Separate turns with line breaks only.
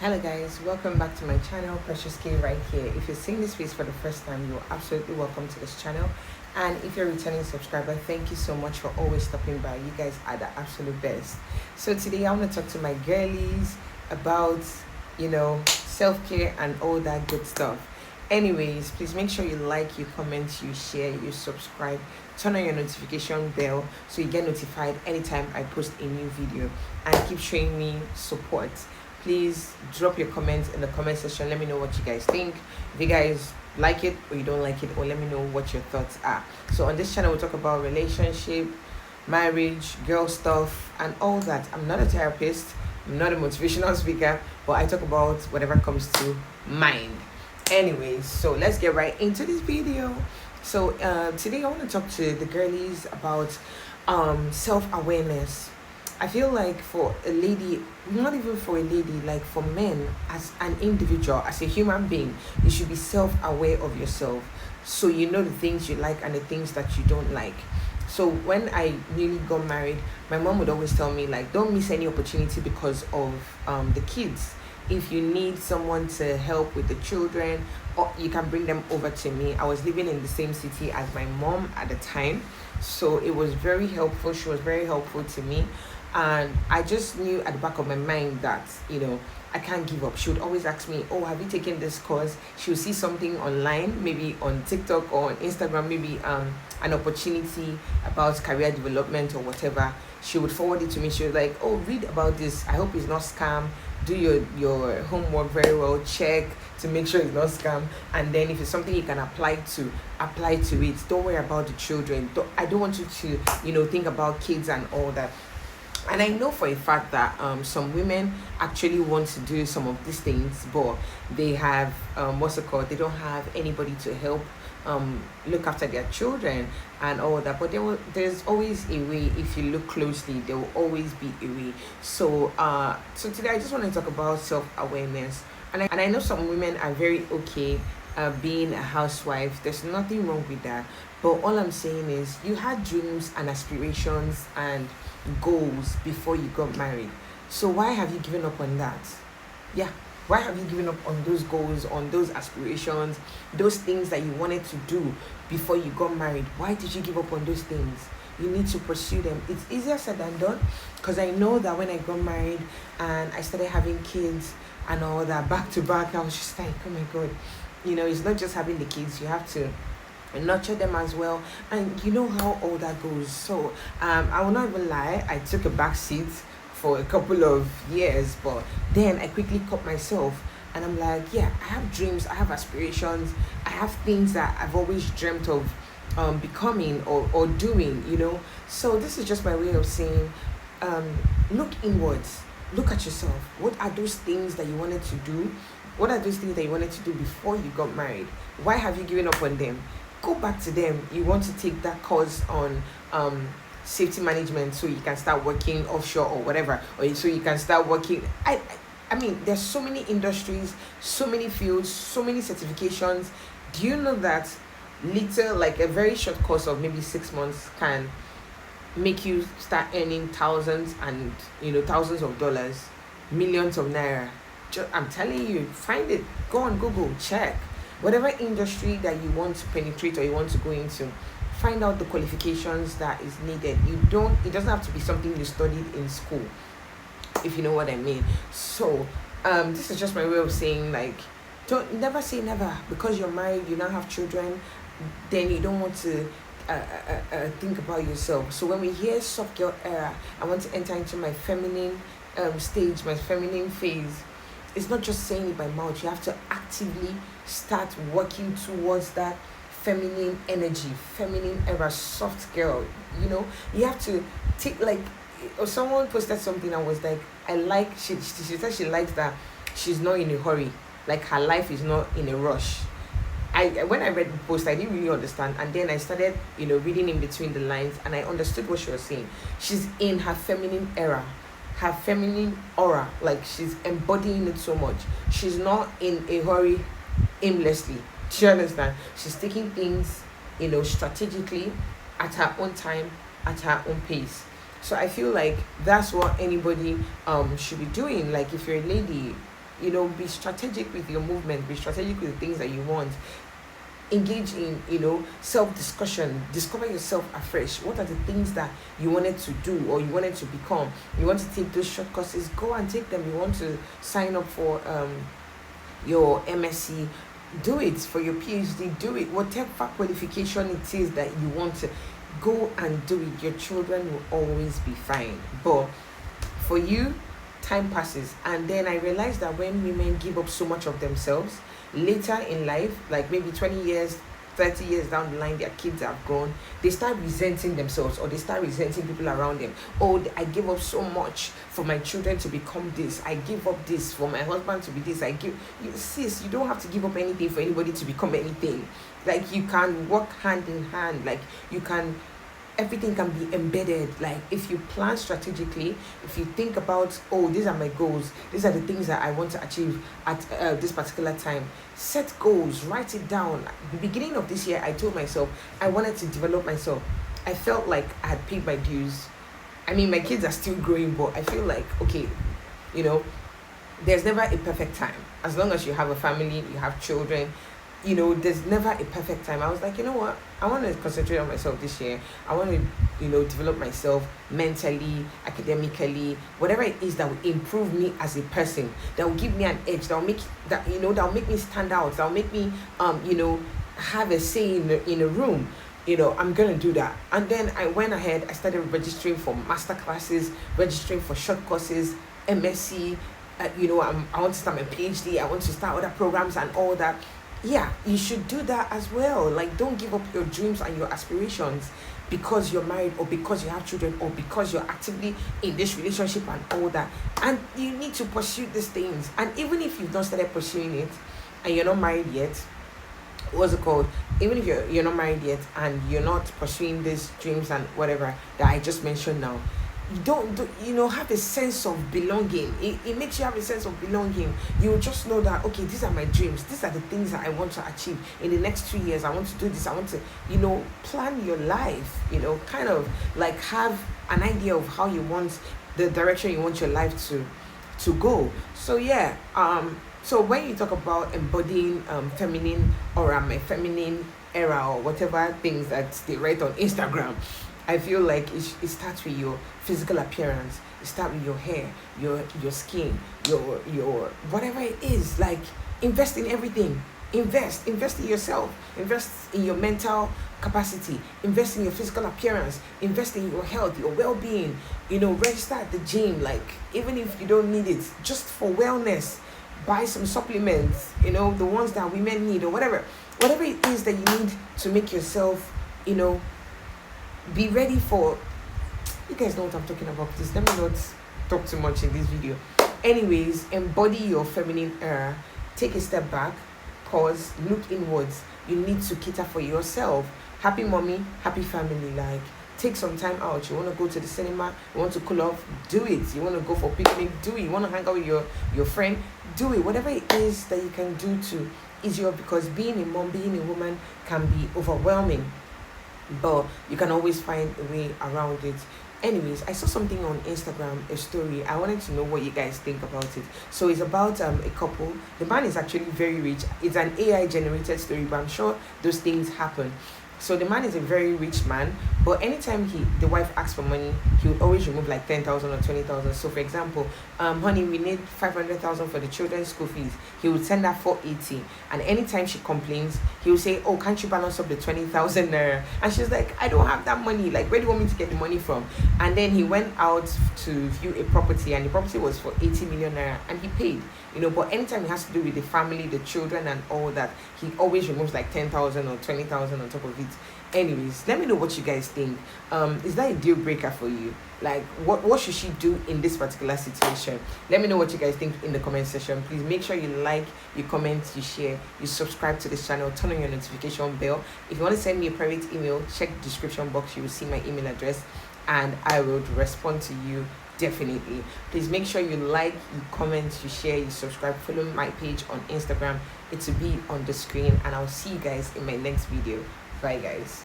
Hello guys, welcome back to my channel, Precious K right here. If you're seeing this face for the first time, you're absolutely welcome to this channel. And if you're a returning subscriber, thank you so much for always stopping by. You guys are the absolute best. So today I want to talk to my girlies about, self-care and all that good stuff. Anyways, please make sure you like, you comment, you share, you subscribe, turn on your notification bell so you get notified anytime I post a new video, and keep showing me support. Please drop your comments in the comment section. Let me know what you guys think, if you guys like it or you don't like it, or let me know what your thoughts are. So on this channel we'll talk about relationship, marriage, girl stuff, and all that. I'm not a therapist, I'm not a motivational speaker, but I talk about whatever comes to mind. Anyways, so let's get right into this video. So today I want to talk to the girlies about self-awareness. I feel like for a lady, not even for a lady, like for men, as an individual, as a human being, you should be self-aware of yourself, so you know the things you like and the things that you don't like. So when I newly got married, my mom would always tell me, like, don't miss any opportunity because of the kids. If you need someone to help with the children, or you can bring them over to me. I was living in the same city as my mom at the time, so it was very helpful. She was very helpful to me, and I just knew at the back of my mind that I can't give up. She would always ask me, oh, have you taken this course? She would see something online, maybe on TikTok or on Instagram, maybe an opportunity about career development or whatever. She would forward it to me. She was like, oh, read about this, I hope it's not scam, do your homework very well, check to make sure it's not scam, and then if it's something you can apply to it. Don't worry about the children. I don't want you to think about kids and all that. And I know for a fact that some women actually want to do some of these things, but they have they don't have anybody to help look after their children and all that. But there's always a way. If you look closely, there will always be a way. So today I just want to talk about self-awareness. And I know some women are very okay being a housewife. There's nothing wrong with that. But all I'm saying is, you had dreams and aspirations and goals before you got married. So why have you given up on that? Yeah. Why have you given up on those goals, on those aspirations, those things that you wanted to do before you got married? Why did you give up on those things? You need to pursue them. It's easier said than done, because I know that when I got married and I started having kids and all that back to back, I was just like, oh my God, it's not just having the kids, you have to nurture them as well, and you know how all that goes. So I will not even lie, I took a back seat for a couple of years, but then I quickly caught myself, and I'm like, yeah, I have dreams, I have aspirations, I have things that I've always dreamt of becoming or doing. So this is just my way of saying, look inwards, look at yourself. What are those things that you wanted to do? What are those things that you wanted to do before you got married? Why have you given up on them? Go back to them. You want to take that course on safety management so you can start working offshore or whatever, or so you can start working. I mean, there's so many industries, so many fields, so many certifications. Do you know that like a very short course of maybe 6 months can make you start earning thousands and thousands of dollars, millions of naira? I'm telling you, find it, go on Google, check whatever industry that you want to penetrate or you want to go into. Find out the qualifications that is needed. It doesn't have to be something you studied in school, if you know what I mean. So this is just my way of saying, like, don't never say never. Because you're married, you now have children, then you don't want to think about yourself. So when we hear soft girl era, I want to enter into my feminine stage, my feminine phase. It's not just saying it by mouth. You have to actively start working towards that feminine energy, feminine era, soft girl. You have to take, like, or someone posted something and was like, she said she likes that she's not in a hurry, like her life is not in a rush. When I read the post, I didn't really understand, and then I started reading in between the lines, and I understood what she was saying. She's in her feminine era, her feminine aura, like she's embodying it so much. She's not in a hurry aimlessly. Do you understand? She's taking things strategically, at her own time, at her own pace. So I feel like that's what anybody should be doing. Like, if you're a lady, be strategic with your movement, be strategic with the things that you want. Engage in self-discussion, discover yourself afresh. What are the things that you wanted to do or you wanted to become? You want to take those short courses, go and take them. You want to sign up for your MSc, do it. For your PhD, do it. Whatever qualification it is that you want to, go and do it. Your children will always be fine. But for you, time passes, and then I realized that when women give up so much of themselves later in life, like maybe 20 years, 30 years down the line, their kids have grown, they start resenting themselves, or they start resenting people around them. Oh, I give up so much for my children to become this, I give up this for my husband to be this, sis, you don't have to give up anything for anybody to become anything. Like, you can work hand in hand, like everything can be embedded. Like, if you plan strategically, if you think about, oh, these are my goals, these are the things that I want to achieve at this particular time, set goals, write it down. At the beginning of this year, I told myself I wanted to develop myself. I felt like I had paid my dues. I mean, my kids are still growing, but I feel like, okay, there's never a perfect time. As long as you have a family, you have children, there's never a perfect time. I was like, you know what? I want to concentrate on myself this year. I want to, develop myself mentally, academically, whatever it is that will improve me as a person, that will give me an edge, that will make me stand out, that will make me, have a say in a room. I'm gonna do that. And then I went ahead. I started registering for master classes, registering for short courses, MSc. I want to start my PhD. I want to start other programs and all that. Yeah, you should do that as well. Like, don't give up your dreams and your aspirations because you're married, or because you have children, or because you're actively in this relationship and all that. And you need to pursue these things. And even if you've not started pursuing it and you're not married yet, what's it called? Even if you're not married yet and you're not pursuing these dreams and whatever that I just mentioned now, you don't have a sense of belonging. It makes you have a sense of belonging. You just know that, okay, these are my dreams, these are the things that I want to achieve in the next 2 years. I want to do this. I want to plan your life, kind of like have an idea of how you want, the direction you want your life to go. So yeah, so when you talk about embodying feminine, or my feminine era, or whatever things that they write on Instagram, I feel like it starts with your physical appearance. It starts with your hair, your skin, your whatever it is. Like, invest in everything. Invest in yourself. Invest in your mental capacity. Invest in your physical appearance. Invest in your health, your well-being. Register at the gym. Like, even if you don't need it, just for wellness, buy some supplements. The ones that women need, or whatever it is that you need to make yourself, be ready for. You guys know what I'm talking about. Please let me not talk too much in this video. Anyways, embody your feminine era. Take a step back, pause, look inwards. You need to cater for yourself. Happy mommy, happy family. Like, take some time out. You want to go to the cinema, you want to cool off, do it. You want to go for a picnic, do it. You want to hang out with your friend, do it. Whatever it is that you can do to ease you up, because being a mom, being a woman can be overwhelming, but you can always find a way around it. Anyways, I saw something on Instagram, a story. I wanted to know what you guys think about it. So it's about a couple. The man is actually very rich. It's an AI generated story, but I'm sure those things happen. So the man is a very rich man, but anytime the wife asks for money, he would always remove like 10,000 or 20,000. So for example, honey, we need 500,000 for the children's school fees. He would send her 480, and anytime she complains, he would say, oh, can't you balance up the 20,000 naira? And she's like, I don't have that money. Like, where do you want me to get the money from? And then he went out to view a property, and the property was for 80 million naira, and he paid. But anytime it has to do with the family, the children and all that, he always removes like 10,000 or 20,000 on top of it. Anyways, let me know what you guys think. Is that a deal breaker for you? Like, what should she do in this particular situation? Let me know what you guys think in the comment section. Please make sure you like, you comment, you share, you subscribe to this channel, turn on your notification bell. If you want to send me a private email, check the description box. You will see my email address, and I will respond to you definitely. Please make sure you like, you comment, you share, you subscribe, follow my page on Instagram. It will be on the screen, and I'll see you guys in my next video. Bye guys.